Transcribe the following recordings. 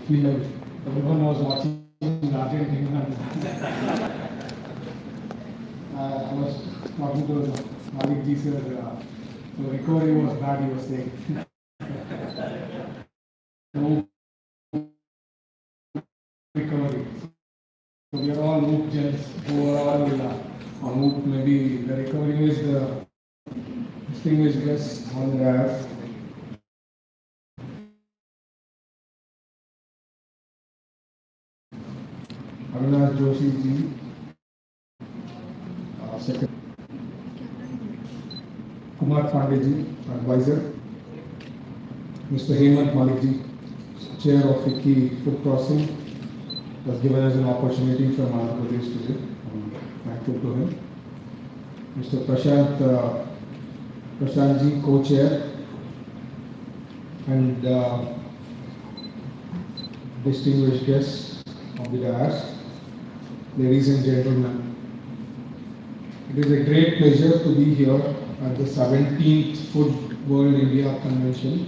feel like everyone was watching Argentina. I was talking to Malik ji sir, the recovery was bad, he was saying. No recovery. So we are all Mook gents who are all on Mook. Maybe the recovery is the distinguished guest on the app. Avinash Joshi ji, second. Kumar Pandey ji, advisor. Mr. Hemant Malik ji, chair of FICCI Food Crossing, has given us an opportunity from Andhra Pradesh today. I'm thankful to him. Mr. Prashant ji, co-chair, and distinguished guests of the dais, ladies and gentlemen. It is a great pleasure to be here at the 17th Food World India Convention.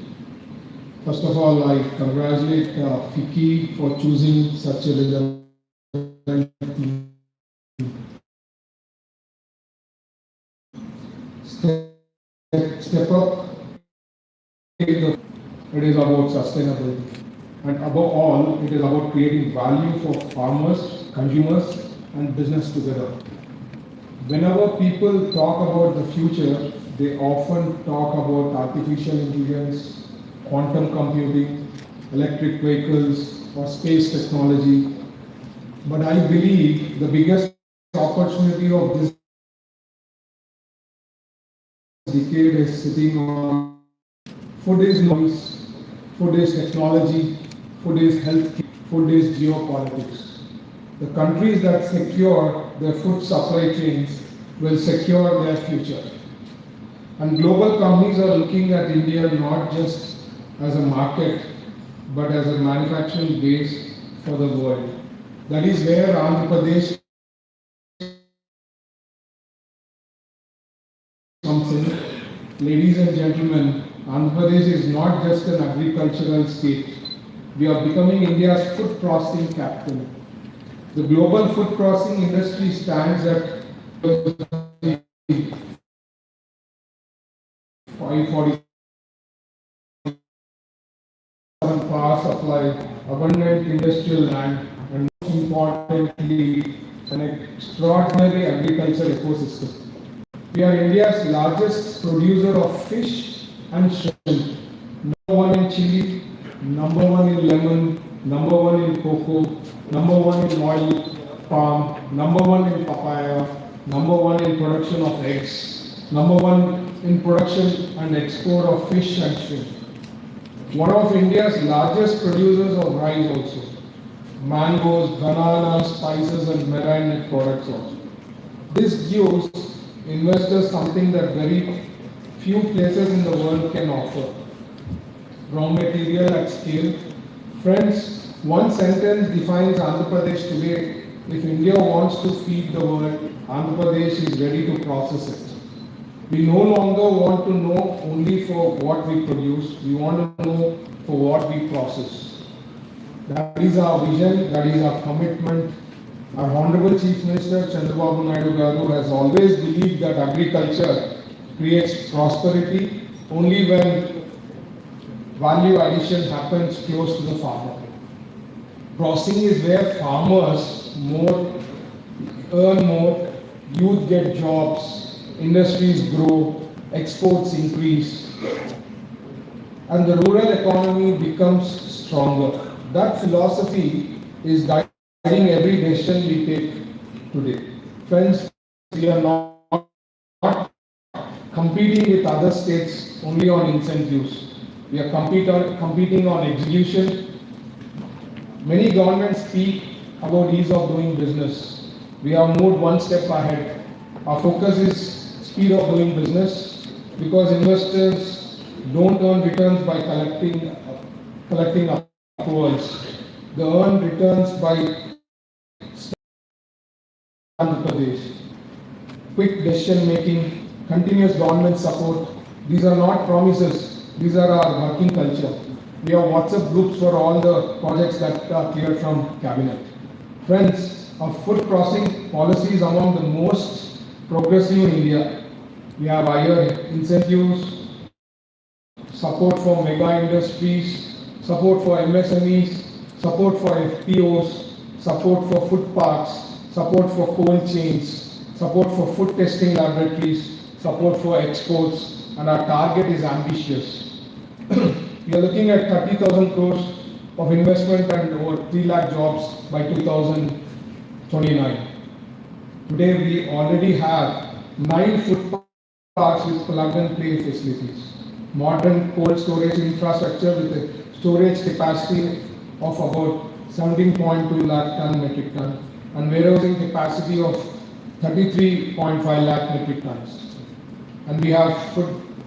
First of all, I congratulate FICCI for choosing such a relevant theme. Step up. It is about sustainability, and above all, it is about creating value for farmers, consumers, and business together. Whenever people talk about the future, they often talk about artificial intelligence, quantum computing, electric vehicles, or space technology. But I believe the biggest opportunity of this decade is sitting on food is noise, food is technology, food is health, food is geopolitics. The countries that secure their food supply chains will secure their future. And global companies are looking at India not just as a market, but as a manufacturing base for the world. That is where Andhra Pradesh comes in. Ladies and gentlemen, Andhra Pradesh is not just an agricultural state. We are becoming India's food processing capital. The global food processing industry stands at 547 power supply, abundant industrial land, and most importantly, an extraordinary agriculture ecosystem. We are India's largest producer of fish and shrimp. Number one in chili, number one in lemon, number one in cocoa, number one in oil palm, number one in papaya, number one in production of eggs, number one in production and export of fish and shrimp. One of India's largest producers of rice also. Mangoes, bananas, spices and marine products also. This gives investors something that very few places in the world can offer. Raw material at scale. Friends, one sentence defines Andhra Pradesh today. If India wants to feed the world, Andhra Pradesh is ready to process it. We no longer want to know only for what we produce, we want to know for what we process. That is our vision, that is our commitment. Our Honorable Chief Minister Chandrababu Naidu Garu has always believed that agriculture creates prosperity only when value addition happens close to the farmer. Processing is where farmers earn more, youth get jobs, industries grow, exports increase, and the rural economy becomes stronger. That philosophy is guiding every decision we take today. Friends, we are not competing with other states only on incentives. We are competing on execution. Many governments speak about ease of doing business. We have moved one step ahead. Our focus is speed of doing business because investors don't earn returns by collecting approvals. They earn returns by Andhra Pradesh. Quick decision making, continuous government support. These are not promises. These are our working culture. We have WhatsApp groups for all the projects that are cleared from cabinet. Friends, our food crossing policy is among the most progressive in India. We have higher incentives, support for mega industries, support for MSMEs, support for FPOs, support for food parks, support for cold chains, support for food testing laboratories, support for exports, and our target is ambitious. We are looking at 30,000 crores of investment and over 3 lakh jobs by 2029. Today we already have 9 food parks with plug-and-play facilities, modern cold storage infrastructure with a storage capacity of about 17.2 lakh ton metric ton and warehousing capacity of 33.5 lakh metric tons. And we have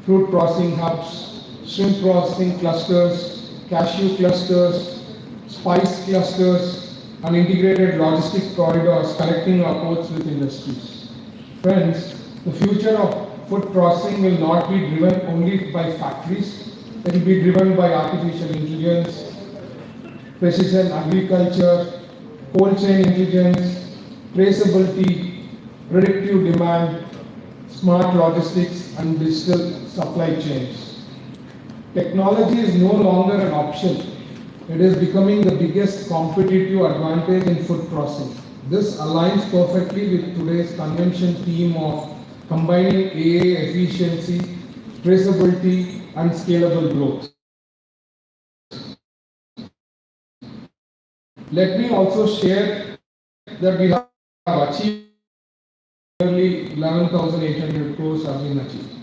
fruit processing hubs, shrimp processing clusters, cashew clusters, spice clusters, and integrated logistic corridors connecting our ports with industries. Friends, the future of food processing will not be driven only by factories, it will be driven by artificial intelligence, precision agriculture, cold chain intelligence, traceability, predictive demand, smart logistics, and digital supply chains. Technology is no longer an option. It is becoming the biggest competitive advantage in food processing. This aligns perfectly with today's convention theme of combining AI efficiency, traceability, and scalable growth. Let me also share that we have achieved nearly 11,800 crores have been achieved.